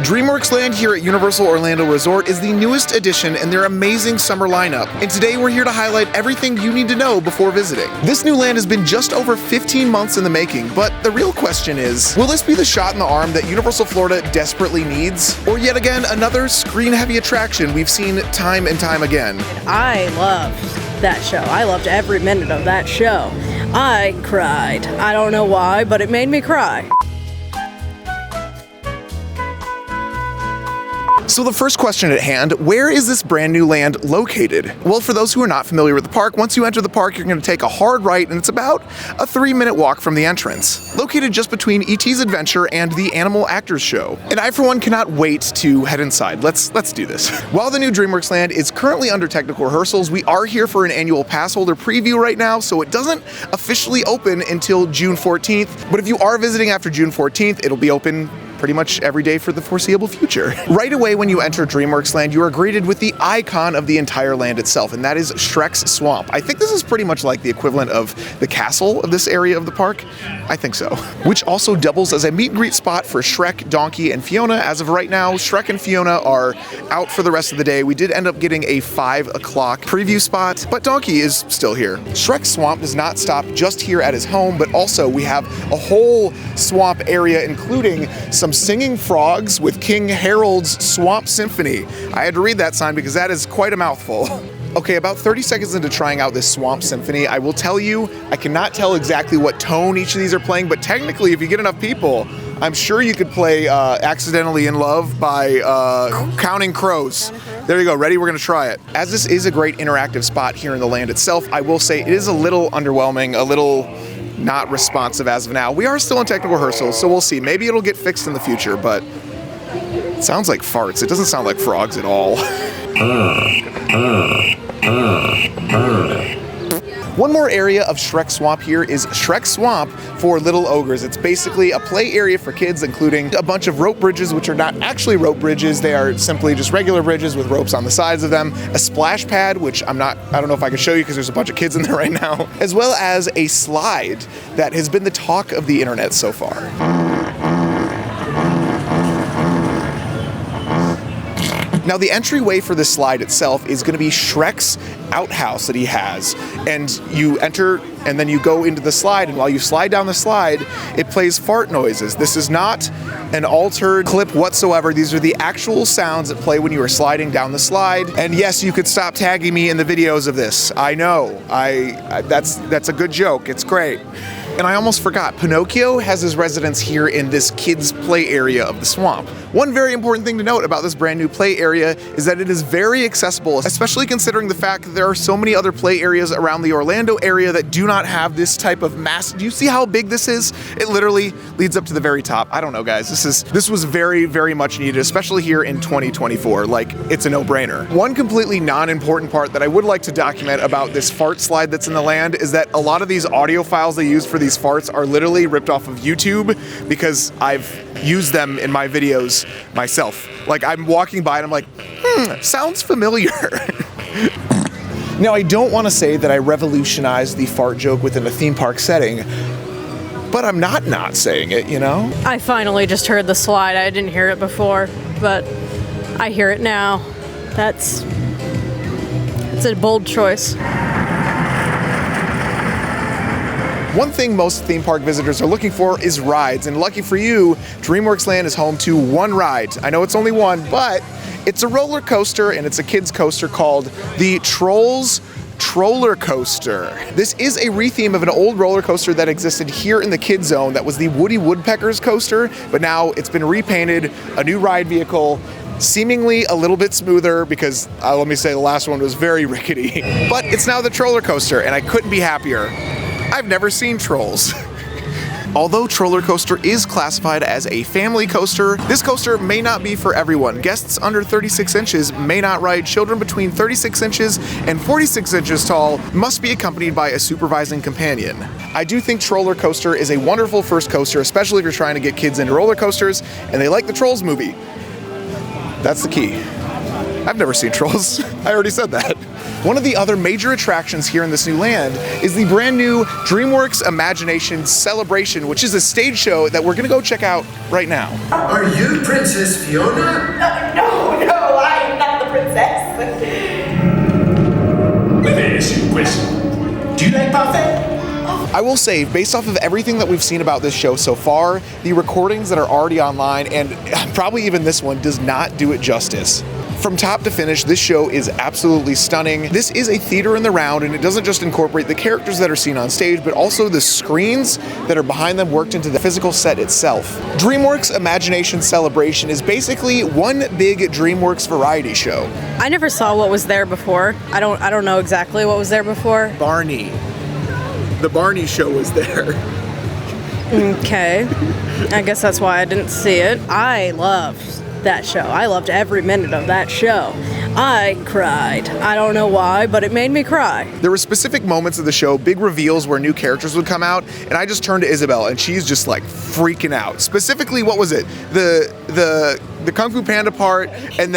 Dreamworks Land here at Universal Orlando Resort is the newest addition in their amazing summer lineup, and today we're here to highlight everything you need to know before visiting. This new land has been just over 15 months in the making, but the real question is, will this be the shot in the arm that Universal Florida desperately needs? Or yet again, another screen-heavy attraction we've seen time and time again? I loved that show. I loved every minute of that show. I cried. I don't know why, but it made me cry. So the first question at hand, where is this brand new land located? Well, for those who are not familiar with the park, once you enter the park, you're going to take a hard right, and it's about a 3-minute walk from the entrance. Located just between E.T.'s Adventure and the Animal Actors Show. And I, for one, cannot wait to head inside. Let's do this. While the new Dreamworks Land is currently under technical rehearsals, we are here for an annual pass holder preview right now, so it doesn't officially open until June 14th. But if you are visiting after June 14th, it'll be open pretty much every day for the foreseeable future. Right away when you enter Dreamworks Land, you are greeted with the icon of the entire land itself, and that is Shrek's Swamp. I think this is pretty much like the equivalent of the castle of this area of the park. I think so. Which also doubles as a meet and greet spot for Shrek, Donkey, and Fiona. As of right now, Shrek and Fiona are out for the rest of the day. We did end up getting a 5 o'clock preview spot, but Donkey is still here. Shrek's Swamp does not stop just here at his home, but also we have a whole swamp area, including some singing frogs with King Harold's Swamp Symphony. I had to read that sign because that is quite a mouthful. Okay, about 30 seconds into trying out this Swamp Symphony, I will tell you, I cannot tell exactly what tone each of these are playing, but technically, if you get enough people, I'm sure you could play Accidentally in Love by Counting Crows. There you go, ready? We're gonna try it. As this is a great interactive spot here in the land itself, I will say it is a little underwhelming, a little not responsive as of now. We are still in technical rehearsals, so we'll see. Maybe it'll get fixed in the future, but it sounds like farts. It doesn't sound like frogs at all. One more area of Shrek Swamp here is Shrek Swamp for Little Ogres. It's basically a play area for kids, including a bunch of rope bridges, which are not actually rope bridges. They are simply just regular bridges with ropes on the sides of them. A splash pad, which I don't know if I can show you because there's a bunch of kids in there right now, as well as a slide that has been the talk of the internet so far. Now, the entryway for this slide itself is going to be Shrek's outhouse that he has. And you enter, and then you go into the slide, and while you slide down the slide, it plays fart noises. This is not an altered clip whatsoever. These are the actual sounds that play when you are sliding down the slide. And yes, you could stop tagging me in the videos of this. I know. That's a good joke. It's great. And I almost forgot, Pinocchio has his residence here in this kids' play area of the swamp. One very important thing to note about this brand new play area is that it is very accessible, especially considering the fact that there are so many other play areas around the Orlando area that do not have this type of mass. Do you see how big this is? It literally leads up to the very top. I don't know, guys. This was very, very much needed, especially here in 2024. Like, it's a no-brainer. One completely non-important part that I would like to document about this fart slide that's in the land is that a lot of these audio files they use for these farts are literally ripped off of YouTube because I've used them in my videos myself. Like, I'm walking by and I'm like, sounds familiar. Now, I don't want to say that I revolutionized the fart joke within a theme park setting, but I'm not saying it, you know? I finally just heard the slide. I didn't hear it before, but I hear it now. It's a bold choice. One thing most theme park visitors are looking for is rides, and lucky for you, Dreamworks Land is home to one ride. I know it's only one, but it's a roller coaster, and it's a kids coaster called the tRollercoaster. This is a retheme of an old roller coaster that existed here in the kids zone that was the Woody Woodpecker's coaster, but now it's been repainted, a new ride vehicle, seemingly a little bit smoother because, let me say, the last one was very rickety. But it's now the tRollercoaster, and I couldn't be happier. I've never seen Trolls. Although tRollercoaster is classified as a family coaster, this coaster may not be for everyone. Guests under 36 inches may not ride. Children between 36 inches and 46 inches tall must be accompanied by a supervising companion. I do think tRollercoaster is a wonderful first coaster, especially if you're trying to get kids into roller coasters and they like the Trolls movie. That's the key. I've never seen Trolls. I already said that. One of the other major attractions here in this new land is the brand new DreamWorks Imagination Celebration, which is a stage show that we're gonna go check out right now. Are you Princess Fiona? No, I am not the princess. Let me ask you a question. Do you like parfait? I will say, based off of everything that we've seen about this show so far, the recordings that are already online, and probably even this one, does not do it justice. From top to finish, this show is absolutely stunning. This is a theater in the round, and it doesn't just incorporate the characters that are seen on stage, but also the screens that are behind them worked into the physical set itself. DreamWorks Imagination Celebration is basically one big DreamWorks variety show. I never saw what was there before. I don't know exactly what was there before. Barney. The Barney show was there. Okay. I guess that's why I didn't see it. I loved that show. I loved every minute of that show. I cried. I don't know why, but it made me cry. There were specific moments of the show, big reveals where new characters would come out, and I just turned to Isabelle, and she's just like freaking out. Specifically, what was it? The Kung Fu Panda part, and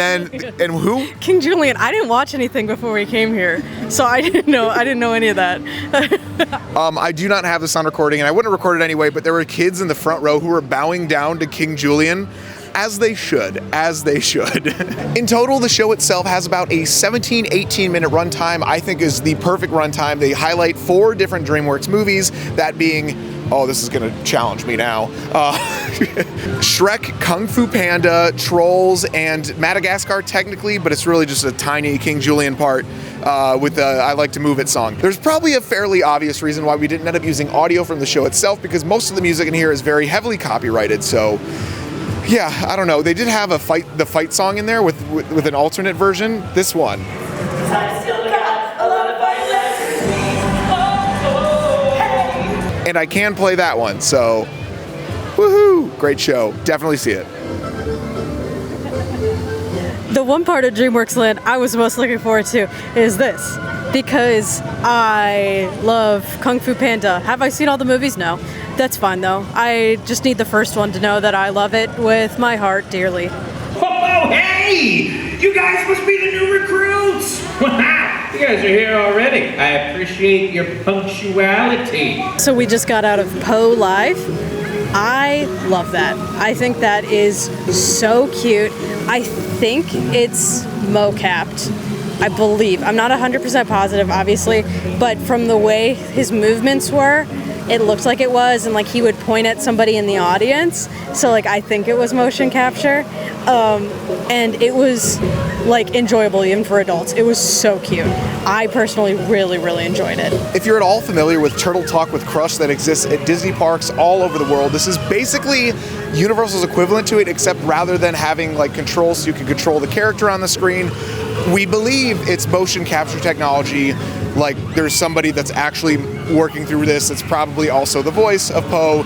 who? King Julian. I didn't watch anything before we came here, so I didn't know any of that. I do not have this on recording, and I wouldn't record it anyway, but there were kids in the front row who were bowing down to King Julian. As they should. In total, the show itself has about a 17-18 minute runtime. I think is the perfect runtime. They highlight 4 different DreamWorks movies, that being, oh, this is gonna challenge me now, Shrek, Kung Fu Panda, Trolls, and Madagascar technically, but it's really just a tiny King Julian part with the I Like to Move It song. There's probably a fairly obvious reason why we didn't end up using audio from the show itself, because most of the music in here is very heavily copyrighted, so yeah, I don't know. They did have the fight song in there with an alternate version. This one. I still got a lot of fight left. Hey. And I can play that one, so woohoo! Great show. Definitely see it. The one part of DreamWorks Land I was most looking forward to is this, because I love Kung Fu Panda. Have I seen all the movies? No. That's fine though. I just need the first one to know that I love it with my heart dearly. Oh, hey! You guys must be the new recruits! You guys are here already. I appreciate your punctuality. So we just got out of Poe Live. I love that. I think that is so cute. I think it's mo-capped. I believe. I'm not 100% positive, obviously, but from the way his movements were, it looked like it was, and like he would point at somebody in the audience. So like I think it was motion capture, and it was like enjoyable even for adults. It was so cute. I personally really enjoyed it. If you're at all familiar with Turtle Talk with Crush that exists at Disney parks all over the world, this is basically Universal's equivalent to it, except rather than having like controls so you can control the character on the screen, we believe it's motion capture technology. Like there's somebody that's actually working through this. It's probably also the voice of Poe.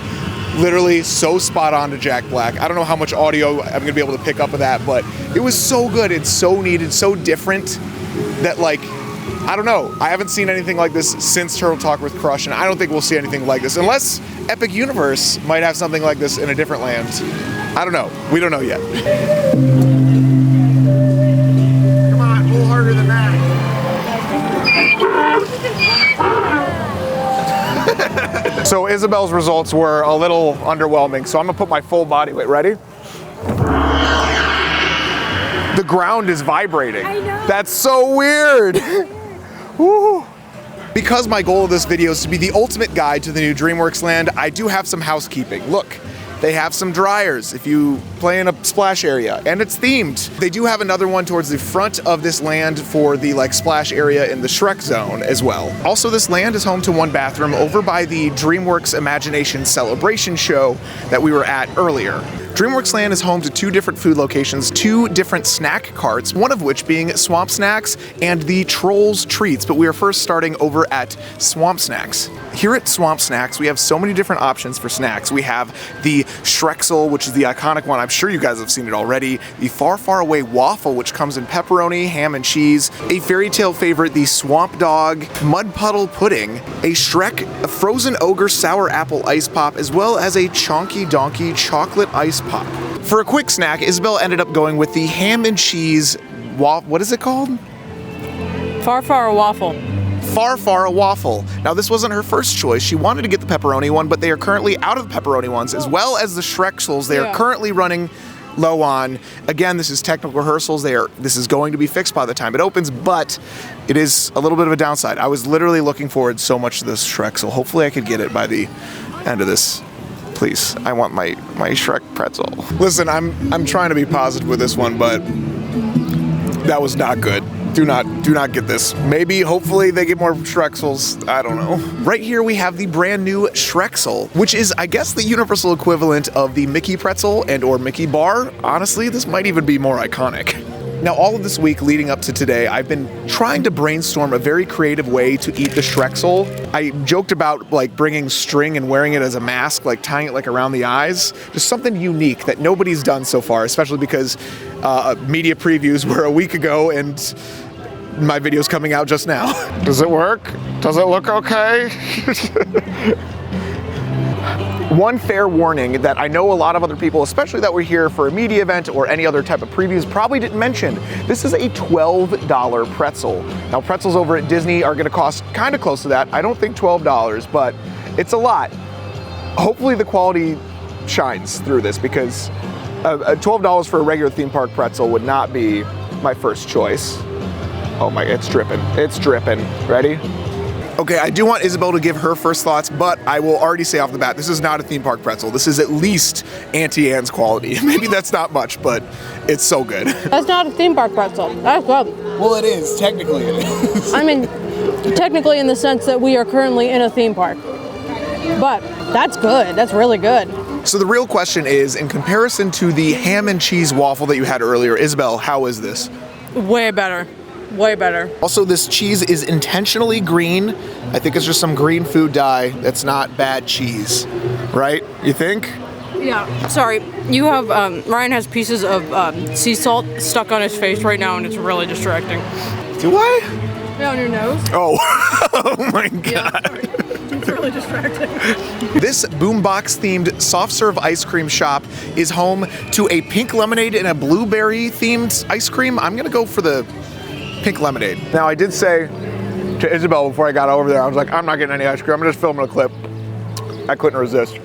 Literally so spot on to Jack Black. I don't know how much audio I'm gonna be able to pick up of that, but it was so good. It's so needed, so different that like, I don't know. I haven't seen anything like this since Turtle Talk with Crush, and I don't think we'll see anything like this unless Epic Universe might have something like this in a different land. I don't know. We don't know yet. Come on, a little harder than that. So Isabelle's results were a little underwhelming, so I'm gonna put my full body weight. Ready? The ground is vibrating. I know. That's so weird. Woo. Because my goal of this video is to be the ultimate guide to the new DreamWorks Land, I do have some housekeeping. Look, they have some dryers if you play in a splash area, and it's themed. They do have another one towards the front of this land for the like splash area in the Shrek zone as well. Also, this land is home to one bathroom over by the DreamWorks Imagination Celebration show that we were at earlier. DreamWorks Land is home to 2 different food locations, 2 different snack carts, one of which being Swamp Snacks and the Trolls Treats, but we are first starting over at Swamp Snacks. Here at Swamp Snacks, we have so many different options for snacks. We have the Shrekzel, which is the iconic one. I'm sure you guys have seen it already. The Far, Far Away waffle, which comes in pepperoni, ham, and cheese. A fairy tale favorite, the Swamp Dog, Mud Puddle Pudding, a Shrek, a Frozen Ogre Sour Apple Ice Pop, as well as a Chonky Donkey Chocolate Ice Pop. For a quick snack, Isabelle ended up going with the ham and cheese, what is it called? Far waffle. Far a waffle. Now this wasn't her first choice. She wanted to get the pepperoni one, but they are currently out of the pepperoni ones, as well as the Shreksels. They are currently running low on. Again, this is technical rehearsals. This is going to be fixed by the time it opens, but it is a little bit of a downside. I was literally looking forward so much to this Shreksel. Hopefully I could get it by the end of this. Please, I want my Shrek pretzel. Listen, I'm trying to be positive with this one, but that was not good. Do not get this. Maybe, hopefully, they get more Shreksels. I don't know. Right here we have the brand new Shreksel, which is, I guess, the universal equivalent of the Mickey pretzel and or Mickey bar. Honestly, this might even be more iconic. Now, all of this week leading up to today, I've been trying to brainstorm a very creative way to eat the Shreksel. I joked about like bringing string and wearing it as a mask, like tying it like around the eyes. Just something unique that nobody's done so far, especially because media previews were a week ago and my video's coming out just now. Does it work? Does it look okay? One fair warning that I know a lot of other people, especially that were here for a media event or any other type of previews, probably didn't mention. This is a $12 pretzel. Now pretzels over at Disney are gonna cost kind of close to that. I don't think $12, but it's a lot. Hopefully the quality shines through this, because $12 for a regular theme park pretzel would not be my first choice. Oh my, it's dripping. It's dripping. Ready? Okay, I do want Isabelle to give her first thoughts, but I will already say off the bat, this is not a theme park pretzel. This is at least Auntie Anne's quality. Maybe that's not much, but it's so good. That's not a theme park pretzel. That's good. Well, it is. Technically it is. I mean, technically in the sense that we are currently in a theme park. But that's good. That's really good. So the real question is, in comparison to the ham and cheese waffle that you had earlier, Isabelle, how is this? Way better. Way better. Also, this cheese is intentionally green. I think it's just some green food dye. That's not bad cheese, right? You think? Yeah. Sorry. You have, Ryan has pieces of sea salt stuck on his face right now, and it's really distracting. Do I? Yeah, on your nose. Oh. Oh my God. Yeah, it's really distracting. This boombox themed soft serve ice cream shop is home to a pink lemonade and a blueberry themed ice cream. I'm gonna go for the pink lemonade. Now, I did say to Isabelle before I got over there, I was like, I'm not getting any ice cream. I'm just filming a clip. I couldn't resist.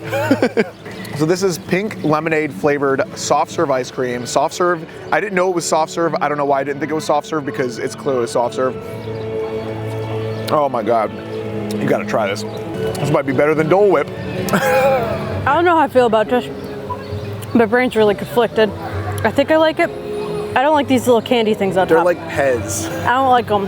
So this is pink lemonade flavored soft serve ice cream. Soft serve, I didn't know it was soft serve. I don't know why I didn't think it was soft serve, because it's clearly soft serve. Oh my God. You gotta try this. This might be better than Dole Whip. I don't know how I feel about this. My brain's really conflicted. I think I like it. I don't like these little candy things on top. They're like Pez. I don't like them.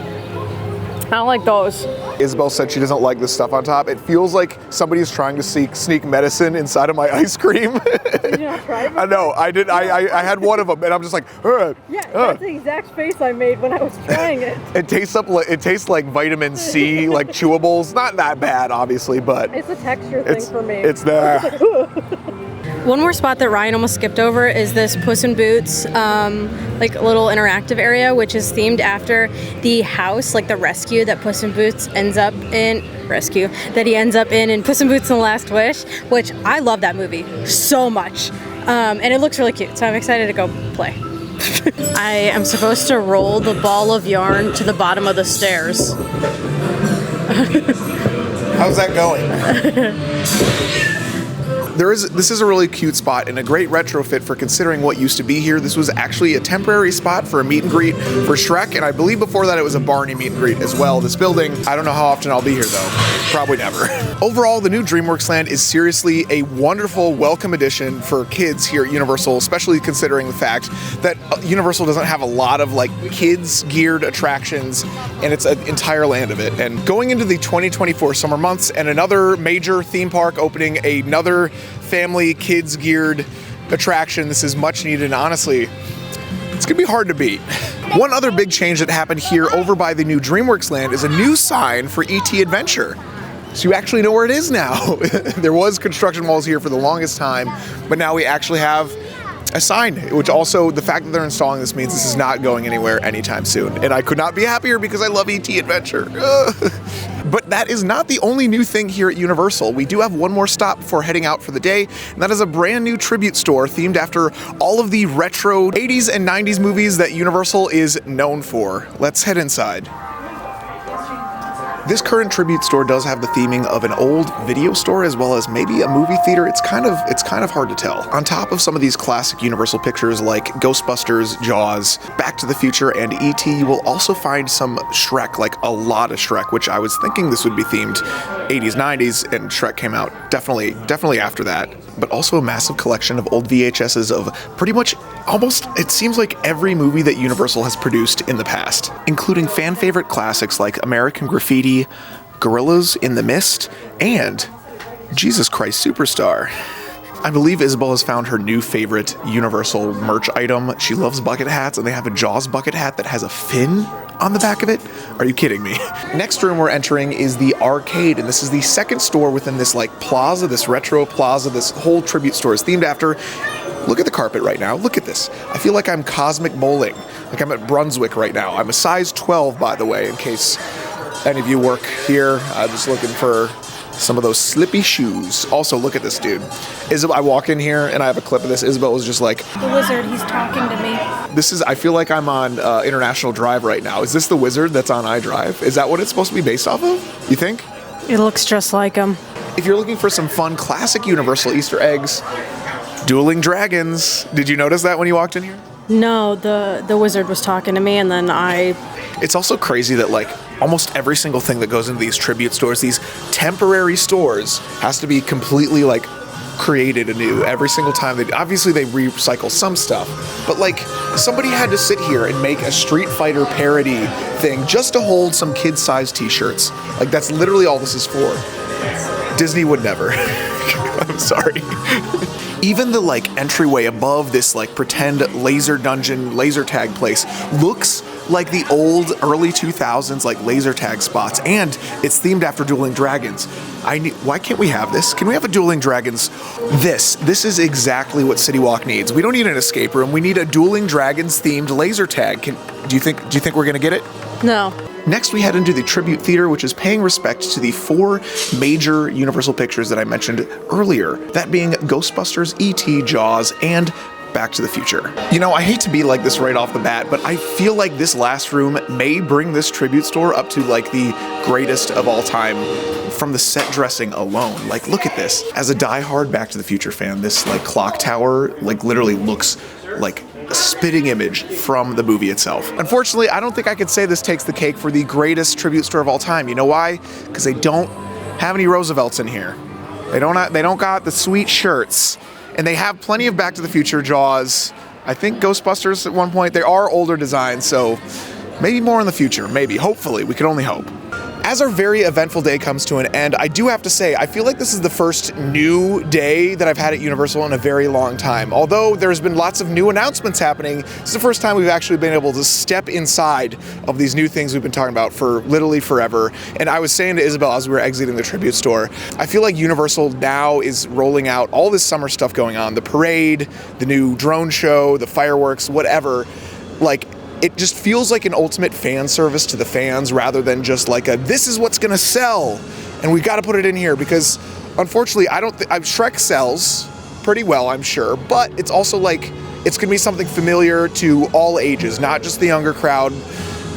I don't like those. Isabelle said she doesn't like this stuff on top. It feels like somebody's trying to sneak medicine inside of my ice cream. Did you not try it? I know, I did. I had one of them, and I'm just like, Yeah, that's the exact face I made when I was trying it. It tastes like vitamin C, like chewables. Not that bad, obviously, but It's a texture thing for me. It's there. One more spot that Ryan almost skipped over is this Puss in Boots, like little interactive area, which is themed after the house, like the rescue that Puss in Boots ends up in. He ends up in Puss in Boots and the Last Wish, which I love that movie so much, and it looks really cute. So I'm excited to go play. I am supposed to roll the ball of yarn to the bottom of the stairs. How's that going? This is a really cute spot and a great retrofit for considering what used to be here. This was actually a temporary spot for a meet and greet for Shrek, and I believe before that it was a Barney meet and greet as well. This building, I don't know how often I'll be here though. Probably never. Overall, the new Dreamworks Land is seriously a wonderful, welcome addition for kids here at Universal, especially considering the fact that Universal doesn't have a lot of like kids-geared attractions, and it's an entire land of it. And going into the 2024 summer months and another major theme park opening another family kids geared attraction, this is much needed, and honestly, it's gonna be hard to beat. One other big change that happened here over by the new Dreamworks Land is a new sign for ET Adventure. So you actually know where it is now. There was construction walls here for the longest time, but now we actually have a sign, which also, the fact that they're installing this means this is not going anywhere anytime soon. And I could not be happier because I love ET Adventure. But that is not the only new thing here at Universal. We do have one more stop before heading out for the day, and that is a brand new tribute store themed after all of the retro 80s and 90s movies that Universal is known for. Let's head inside. This current tribute store does have the theming of an old video store as well as maybe a movie theater. It's kind of hard to tell. On top of some of these classic Universal pictures like Ghostbusters, Jaws, Back to the Future, and E.T., you will also find some Shrek, like a lot of Shrek, which I was thinking this would be themed 80s, 90s, and Shrek came out definitely after that. But also a massive collection of old VHSs of pretty much almost, it seems like every movie that Universal has produced in the past, including fan favorite classics like American Graffiti, Gorillas in the Mist, and Jesus Christ Superstar. I believe Isabelle has found her new favorite Universal merch item. She loves bucket hats, and they have a Jaws bucket hat that has a fin on the back of it. Are you kidding me? Next room we're entering is the arcade, and this is the second store within this like plaza, this retro plaza. This whole tribute store is themed after. Look at the carpet right now. Look at this. I feel like I'm cosmic bowling. Like I'm at Brunswick right now. I'm a size 12, by the way, in case any of you work here. I'm just looking for some of those slippy shoes. Also, look at this dude. Isabelle, I walk in here and I have a clip of this. Isabelle was just like, the wizard, he's talking to me. This is, I feel like I'm on International Drive right now. Is this the wizard that's on iDrive? Is that what it's supposed to be based off of? You think? It looks just like him. If you're looking for some fun classic Universal Easter eggs, Dueling Dragons. Did you notice that when you walked in here? No, the wizard was talking to me, and then It's also crazy that like almost every single thing that goes into these tribute stores, these temporary stores, has to be completely like created anew every single time. Obviously they recycle some stuff, but like somebody had to sit here and make a Street Fighter parody thing just to hold some kid-sized t-shirts. Like that's literally all this is for. Disney would never. I'm sorry. Even the like entryway above this like pretend laser dungeon, laser tag place looks like the old early 2000s like laser tag spots, and it's themed after Dueling Dragons. Why can't we have this? Can we have a Dueling Dragons? This is exactly what City Walk needs. We don't need an escape room. We need a Dueling Dragons themed laser tag. Do you think we're gonna get it? no. Next, we head into the Tribute Theater, which is paying respect to the 4 major Universal pictures that I mentioned earlier, that being Ghostbusters, E.T., Jaws, and Back to the Future. You know, I hate to be like this right off the bat, but I feel like this last room may bring this tribute store up to like the greatest of all time from the set dressing alone. Like, look at this. As a diehard Back to the Future fan, this like clock tower like literally looks like a spitting image from the movie itself. Unfortunately, I don't think I could say this takes the cake for the greatest tribute store of all time. You know why? Because they don't have any Roosevelts in here. They don't got the sweet shirts. And they have plenty of Back to the Future, Jaws, I think Ghostbusters at one point. They are older designs, so maybe more in the future, maybe, hopefully, we can only hope. As our very eventful day comes to an end, I do have to say, I feel like this is the first new day that I've had at Universal in a very long time. Although there's been lots of new announcements happening, this is the first time we've actually been able to step inside of these new things we've been talking about for literally forever. And I was saying to Isabelle as we were exiting the tribute store, I feel like Universal now is rolling out all this summer stuff going on. The parade, the new drone show, the fireworks, whatever. Like, it just feels like an ultimate fan service to the fans rather than just like this is what's gonna sell and we gotta put it in here, because unfortunately Shrek sells pretty well, I'm sure, but it's also like it's gonna be something familiar to all ages, not just the younger crowd,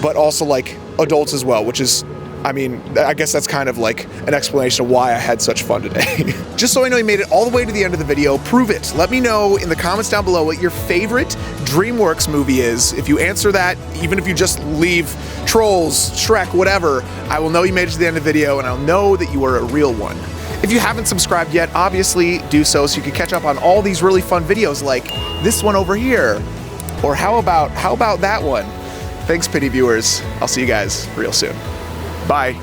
but also like adults as well, which is, I mean, I guess that's kind of like an explanation of why I had such fun today. Just so I know you made it all the way to the end of the video, prove it. Let me know in the comments down below what your favorite Dreamworks movie is. If you answer that, even if you just leave Trolls, Shrek, whatever, I will know you made it to the end of the video and I'll know that you are a real one. If you haven't subscribed yet, obviously do so you can catch up on all these really fun videos like this one over here. Or how about that one? Thanks, Pity viewers. I'll see you guys real soon. Bye.